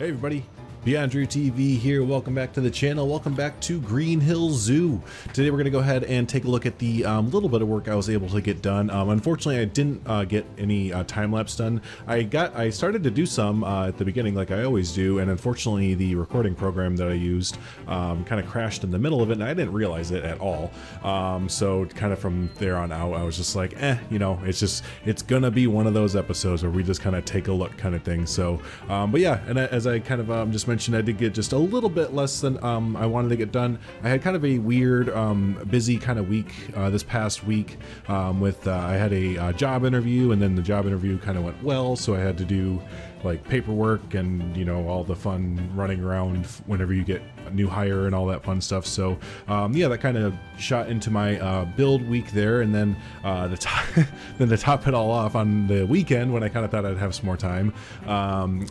Hey everybody, BeyondDrewTV here. Welcome back to the channel. Welcome back to Green Hill Zoo. Today we're going to go ahead and take a look at the little bit of work I was able to get done. Unfortunately, I didn't get any time-lapse done. I started to do some at the beginning like I always do, and unfortunately the recording program that I used kind of crashed in the middle of it, and I didn't realize it at all. So kind of from there on out, I was just like, you know, it's gonna be one of those episodes where we just kind of take a look kind of thing. So, but yeah, and as I kind of just mentioned, I did get just a little bit less than I wanted to get done. I had kind of a weird, busy kind of week this past week with I had a job interview, and then the job interview kind of went well, so I had to do like paperwork and, you know, all the fun running around whenever you get a new hire and all that fun stuff. So yeah, that kind of shot into my build week there, and then then to top it all off, on the weekend when I kind of thought I'd have some more time,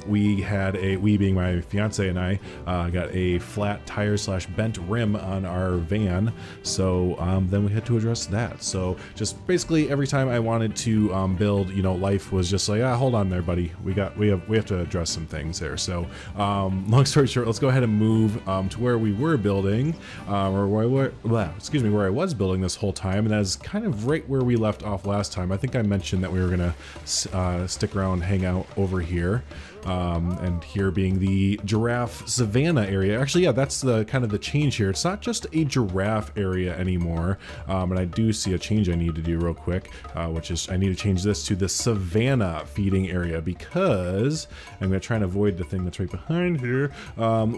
we being my fiance and I got a flat tire / bent rim on our van. So then we had to address that. So just basically every time I wanted to build, you know, life was just like, hold on there, buddy, we have to address some things there. So long story short, let's go ahead and move to where we were building, or where I was building this whole time, and that is kind of right where we left off last time. I think I mentioned that we were gonna stick around, hang out over here. And here being the giraffe savanna area. Actually, yeah, that's the kind of the change here. It's not just a giraffe area anymore, and I do see a change I need to do real quick, which is I need to change this to the savanna feeding area, because I'm going to try and avoid the thing that's right behind here.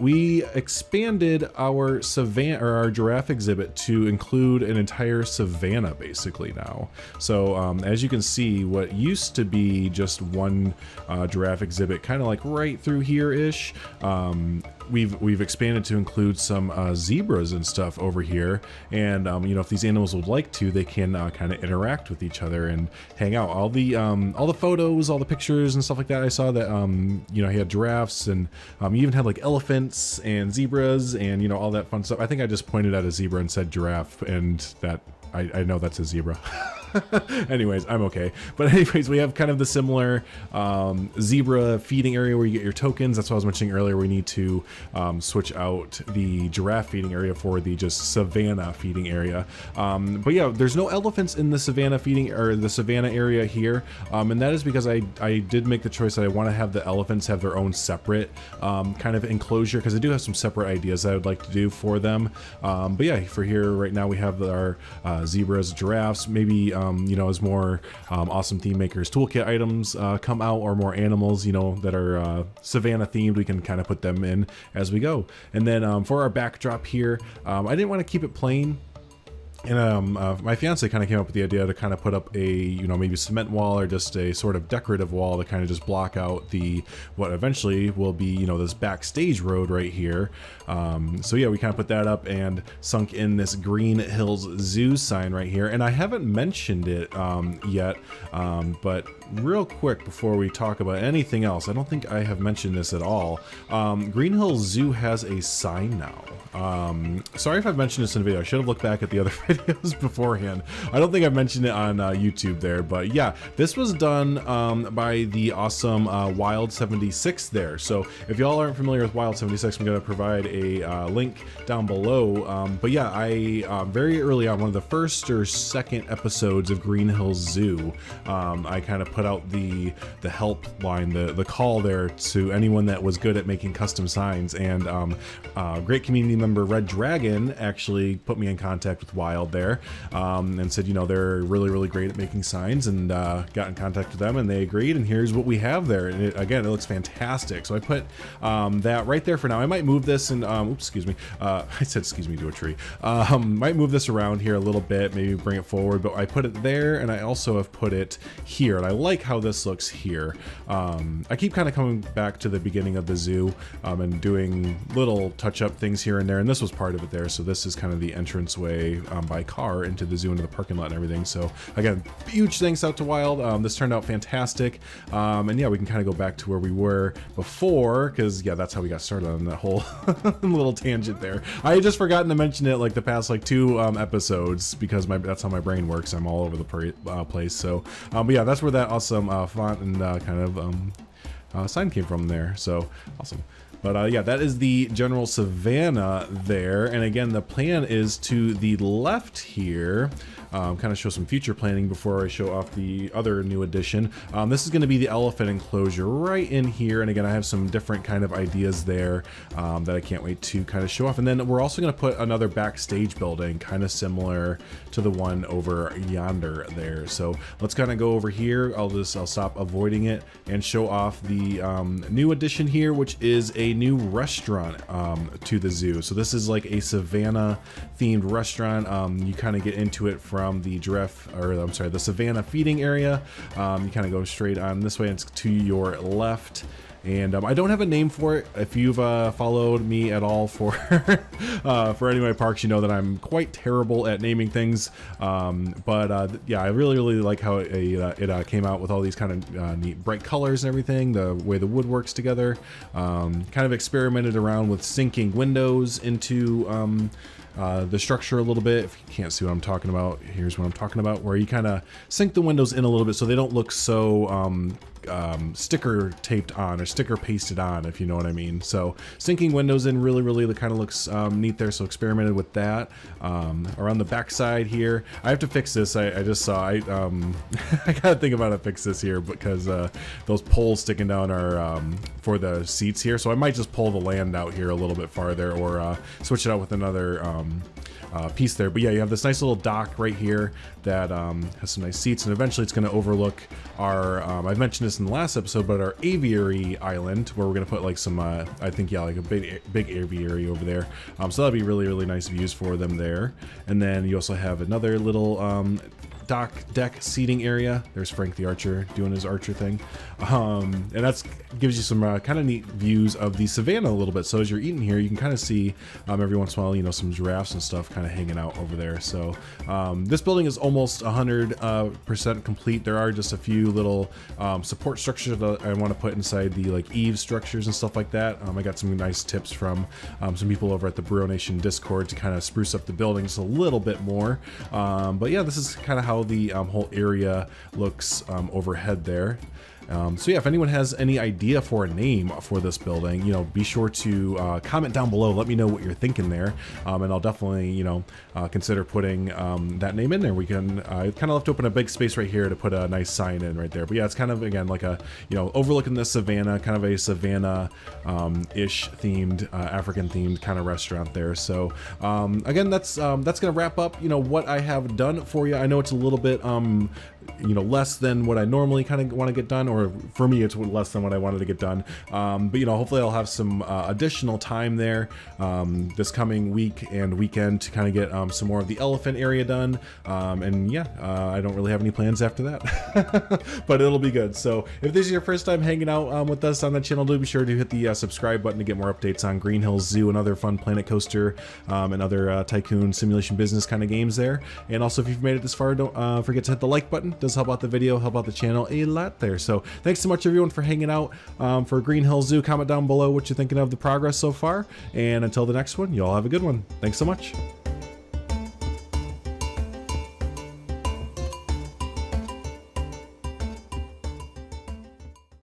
We expanded our savanna, or our giraffe exhibit, to include an entire savanna basically now. So as you can see, what used to be just one giraffe exhibit, kind of like right through here-ish, we've expanded to include some zebras and stuff over here, and you know, if these animals would like to, they can kind of interact with each other and hang out. All the photos, all the pictures and stuff like that, I saw that you know, he had giraffes, and you even had like elephants and zebras and, you know, all that fun stuff. I think I just pointed at a zebra and said giraffe, and that I know that's a zebra. Anyways, I'm okay. But anyways, we have kind of the similar zebra feeding area where you get your tokens. That's what I was mentioning earlier. We need to switch out the giraffe feeding area for the just savanna feeding area. But yeah, there's no elephants in the savanna feeding, or the savanna area here, and that is because I did make the choice that I want to have the elephants have their own separate kind of enclosure, because I do have some separate ideas that I would like to do for them. But yeah, for here right now we have our zebras, giraffes, maybe you know, as more awesome theme makers toolkit items come out, or more animals, you know, that are savanna themed, we can kind of put them in as we go. And then for our backdrop here, I didn't want to keep it plain. And my fiance kind of came up with the idea to kind of put up a, you know, maybe cement wall, or just a sort of decorative wall to kind of just block out the, what eventually will be, you know, this backstage road right here. So yeah, we kind of put that up and sunk in this Green Hills Zoo sign right here. And I haven't mentioned it yet, but real quick before we talk about anything else, I don't think I have mentioned this at all. Green Hills Zoo has a sign now. Sorry if I've mentioned this in a video. I should have looked back at the other videos beforehand. I don't think I've mentioned it on YouTube there, but yeah, this was done by the awesome Wild76 there. So if y'all aren't familiar with Wild76, I'm going to provide a link down below. But yeah, I very early on, one of the first or second episodes of Green Hills Zoo, I kind of put out the help line, the call there to anyone that was good at making custom signs, and great community member Red Dragon actually put me in contact with Wild there, and said, you know, they're really great at making signs, and got in contact with them, and they agreed, and here's what we have there. And again, it looks fantastic. So I put that right there for now. I might move this, and oops, excuse me, I said excuse me to a tree. Might move this around here a little bit, maybe bring it forward, but I put it there, and I also have put it here, and I like how this looks here. I keep kind of coming back to the beginning of the zoo, and doing little touch-up things here and there, and this was part of it there. So this is kind of the entranceway by car into the zoo, into the parking lot and everything. So again, huge thanks out to Wild. This turned out fantastic, and yeah, we can kind of go back to where we were before, because yeah, that's how we got started on that whole little tangent there. I had just forgotten to mention it like the past like 2 episodes, because that's how my brain works. I'm all over the place. So but yeah, that's where that awesome font and kind of sign came from there. So awesome. But yeah, that is the general Savanna there. And again, the plan is to the left here. Kind of show some future planning before I show off the other new addition. This is going to be the elephant enclosure right in here. And again, I have some different kind of ideas there that I can't wait to kind of show off. And then we're also going to put another backstage building, kind of similar to the one over yonder there. So let's kind of go over here. I'll stop avoiding it and show off the new addition here, which is a new restaurant to the zoo. So this is like a Savanna themed restaurant. You kind of get into it from the the Savanna feeding area. You kind of go straight on this way, and it's to your left. And I don't have a name for it. If you've followed me at all for for any of my parks, you know that I'm quite terrible at naming things. Yeah, I really like how it came out with all these kind of neat bright colors and everything, the way the wood works together. Kind of experimented around with syncing windows into the structure a little bit. If you can't see what I'm talking about, here's what I'm talking about, where you kind of sink the windows in a little bit so they don't look so sticker taped on or sticker pasted on, if you know what I mean. So sinking windows in really kind of looks neat there. So experimented with that. Around the back side here, I have to fix this. I just saw I gotta think about how to fix this here, because those poles sticking down are for the seats here. So I might just pull the land out here a little bit farther, or switch it out with another piece there. But yeah, you have this nice little dock right here that has some nice seats, and eventually it's going to overlook our I've mentioned this in the last episode, but our aviary island, where we're going to put like some I think, yeah, like a big aviary over there. So that'll be really nice views for them there. And then you also have another little deck seating area. There's Frank the Archer doing his archer thing, and that's gives you some kind of neat views of the Savanna a little bit. So as you're eating here, you can kind of see every once in a while, you know, some giraffes and stuff kind of hanging out over there. So this building is almost 100% complete. There are just a few little support structures that I want to put inside the like eave structures and stuff like that. I got some nice tips from some people over at the Bro Nation Discord to kind of spruce up the building just a little bit more. But yeah, this is kind of how the whole area looks overhead there. So yeah, if anyone has any idea for a name for this building, you know, be sure to comment down below. Let me know what you're thinking there, and I'll definitely, you know, consider putting that name in there. We can kind of left open a big space right here to put a nice sign in right there. But yeah, it's kind of, again, like a, you know, overlooking the Savanna, kind of a Savanna ish themed, African themed kind of restaurant there. So again, that's gonna wrap up, you know, what I have done for you. I know it's a little bit you know, less than what I normally kind of want to get done, or for me it's less than what I wanted to get done, but you know, hopefully I'll have some additional time there this coming week and weekend to kind of get some more of the elephant area done, and yeah, I don't really have any plans after that, but it'll be good. So if this is your first time hanging out with us on the channel, do be sure to hit the subscribe button to get more updates on Green Hills Zoo and other fun Planet Coaster and other tycoon simulation business kind of games there. And also, if you've made it this far, don't forget to hit the like button. Does help out the video, help out the channel a lot there. So thanks so much everyone for hanging out for Green Hills Zoo. Comment down below what you're thinking of the progress so far, and until the next one, you all have a good one. Thanks so much.